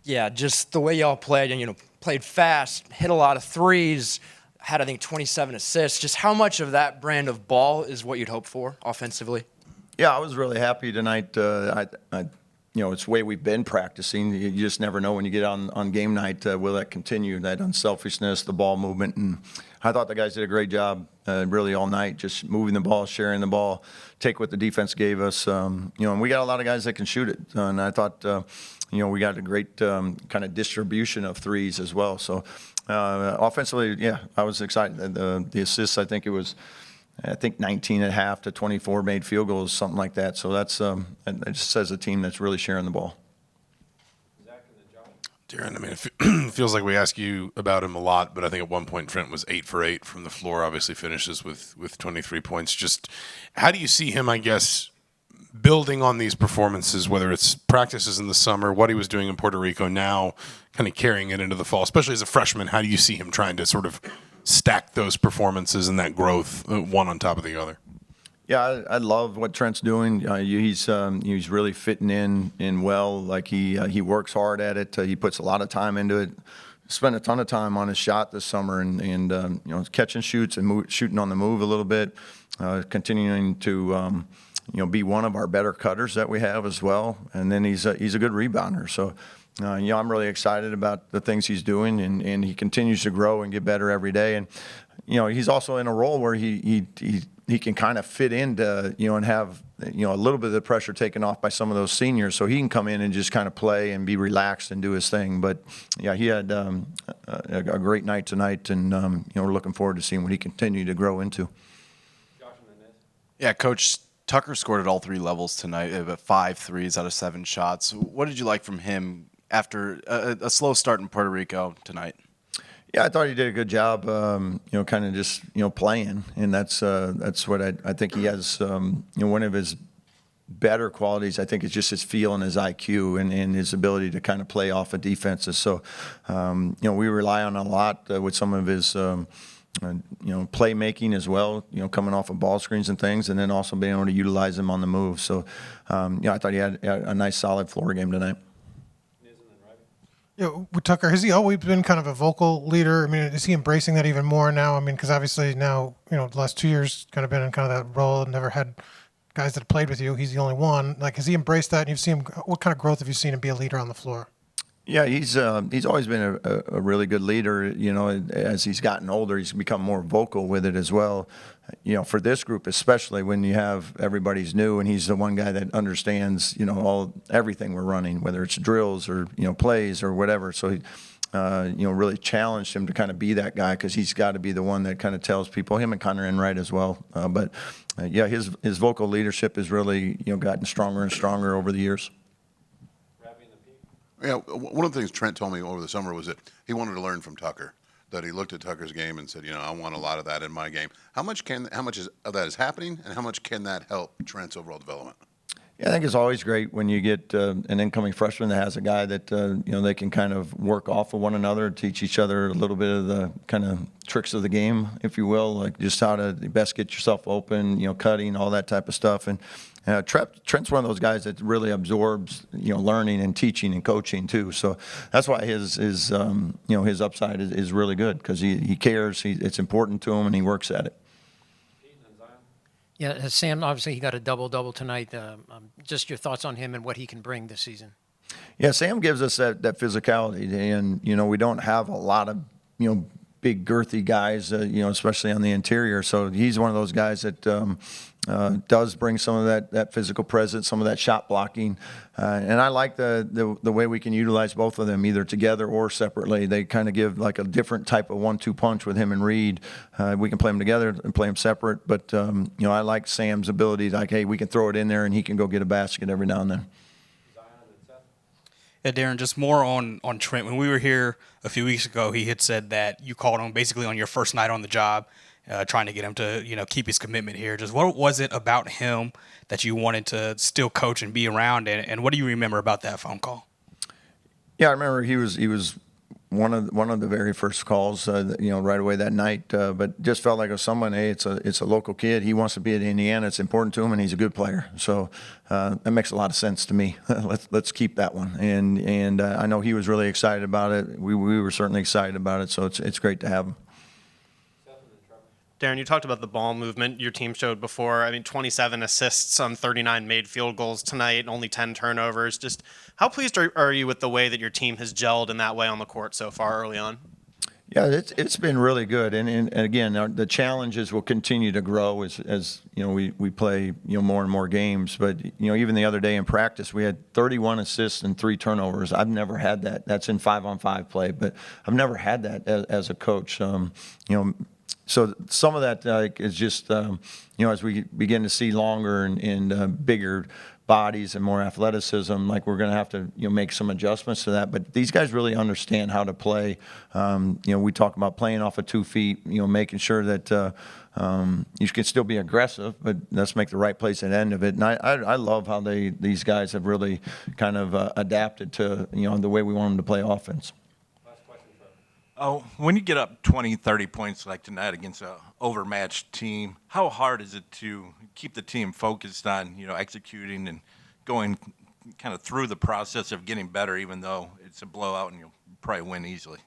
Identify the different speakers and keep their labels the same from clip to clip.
Speaker 1: Yeah, just the way y'all played, and played fast, hit a lot of threes, had I think 27 assists. Just how much of that brand of ball is what you'd hope for offensively?
Speaker 2: Yeah, I was really happy tonight. It's the way we've been practicing. You just never know when you get on game night, will that continue, that unselfishness, the ball movement. And I thought the guys did a great job really all night, just moving the ball, sharing the ball, take what the defense gave us. And we got a lot of guys that can shoot it. And I thought, we got a great kind of distribution of threes as well. So offensively, yeah, I was excited. The assists, I think 19 at half to 24 made field goals, something like that. So that's it just says a team that's really sharing the ball.
Speaker 3: Darren, I mean, it feels like we ask you about him a lot, but I think at one point Trent was 8 for 8 from the floor, obviously finishes with 23 points. Just how do you see him, I guess, building on these performances, whether it's practices in the summer, what he was doing in Puerto Rico now, kind of carrying it into the fall, especially as a freshman? How do you see him trying to sort of stack those performances and that growth one on top of the other?
Speaker 2: Yeah, I love what Trent's doing. He's really fitting in well. Like he works hard at it. He puts a lot of time into it. Spent a ton of time on his shot this summer, and catching shoots and shooting on the move a little bit. Continuing to be one of our better cutters that we have as well. And then he's a good rebounder. So. I'm really excited about the things he's doing, and he continues to grow and get better every day. And he's also in a role where he can kind of fit into and have a little bit of the pressure taken off by some of those seniors, so he can come in and just kind of play and be relaxed and do his thing. But yeah, he had a great night tonight, and we're looking forward to seeing what he continues to grow into.
Speaker 4: Yeah, Coach. Tucker scored at all three levels tonight, about 5 threes out of 7 shots. What did you like from him after a slow start in Puerto Rico tonight?
Speaker 2: Yeah, I thought he did a good job, kind of just, playing. And that's what I think he has, one of his better qualities, I think, is just his feel and his IQ and his ability to kind of play off of defenses. So, we rely on a lot with some of his playmaking as well, coming off of ball screens and things, and then also being able to utilize them on the move. So, I thought he had a nice, solid floor game tonight.
Speaker 5: Yeah, with Tucker, has he always been kind of a vocal leader? I mean, is he embracing that even more now? I mean, because obviously now, the last 2 years kind of been in kind of that role and never had guys that played with you. He's the only one. Like, has he embraced that? And you've seen him, what kind of growth have you seen him be a leader on the floor?
Speaker 2: Yeah, he's always been a really good leader. As he's gotten older, he's become more vocal with it as well. For this group, especially when you have everybody's new, and he's the one guy that understands, everything we're running, whether it's drills or plays or whatever. So he, really challenged him to kind of be that guy, because he's got to be the one that kind of tells people. Him and Connor Enright as well. But his vocal leadership has really gotten stronger and stronger over the years.
Speaker 6: Yeah, one of the things Trent told me over the summer was that he wanted to learn from Tucker. That he looked at Tucker's game and said, I want a lot of that in my game. How much of that is happening, and how much can that help Trent's overall development?
Speaker 2: Yeah, I think it's always great when you get an incoming freshman that has a guy that they can kind of work off of one another, teach each other a little bit of the kind of tricks of the game, if you will, like just how to best get yourself open, cutting, all that type of stuff. And Trent's one of those guys that really absorbs, learning and teaching and coaching too. So that's why his upside is really good, because he cares. It's important to him, and he works at it.
Speaker 7: Yeah, Sam, obviously he got a double-double tonight. Just your thoughts on him and what he can bring this season.
Speaker 2: Yeah, Sam gives us that physicality, and we don't have a lot of big girthy guys, especially on the interior. So he's one of those guys that does bring some of that physical presence, some of that shot blocking, and I like the way we can utilize both of them, either together or separately. They kind of give like a different type of 1-2 punch with him and Reed. We can play them together and play them separate, but I like Sam's ability. Like, hey, we can throw it in there, and he can go get a basket every now and then.
Speaker 8: Yeah, Darren, just more on Trent. When we were here a few weeks ago, he had said that you called him basically on your first night on the job, trying to get him to keep his commitment here. Just what was it about him that you wanted to still coach and be around, and what do you remember about that phone call?
Speaker 2: Yeah, I remember he was one of the very first calls, right away that night. But just felt like it was someone. Hey, it's a local kid. He wants to be at Indiana. It's important to him, and he's a good player. So that makes a lot of sense to me. let's keep that one. And I know he was really excited about it. We were certainly excited about it. So it's great to have him.
Speaker 9: Darren, you talked about the ball movement your team showed before. I mean, 27 assists on 39 made field goals tonight, only 10 turnovers. Just how pleased are you with the way that your team has gelled in that way on the court so far early on?
Speaker 2: Yeah, it's been really good, and again, the challenges will continue to grow as we play more and more games. But even the other day in practice, we had 31 assists and 3 turnovers. I've never had that. That's in 5-on-5 play, but I've never had that as a coach. So some of that is just as we begin to see longer and bigger bodies and more athleticism, like we're going to have to make some adjustments to that. But these guys really understand how to play. We talk about playing off of 2 feet, making sure that you can still be aggressive, but let's make the right plays at the end of it. And I love how these guys have really kind of adapted to the way we want them to play offense.
Speaker 10: Oh, when you get up 20, 30 points like tonight against an overmatched team, how hard is it to keep the team focused on, executing and going kind of through the process of getting better, even though it's a blowout and you'll probably win easily?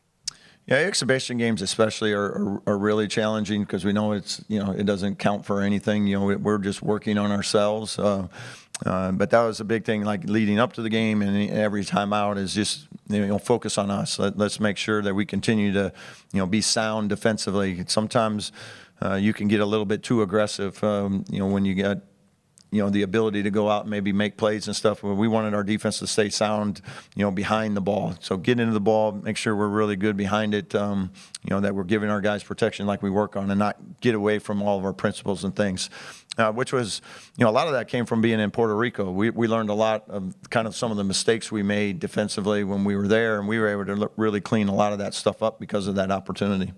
Speaker 2: Yeah, exhibition games especially are really challenging because we know it doesn't count for anything. We're just working on ourselves. But that was a big thing, like leading up to the game and every time out is just focus on us. Let's make sure that we continue to be sound defensively. Sometimes you can get a little bit too aggressive. When you get the ability to go out and maybe make plays and stuff. We wanted our defense to stay sound, behind the ball. So get into the ball, make sure we're really good behind it, that we're giving our guys protection like we work on and not get away from all of our principles and things, which was, a lot of that came from being in Puerto Rico. We learned a lot of kind of some of the mistakes we made defensively when we were there, and we were able to really clean a lot of that stuff up because of that opportunity.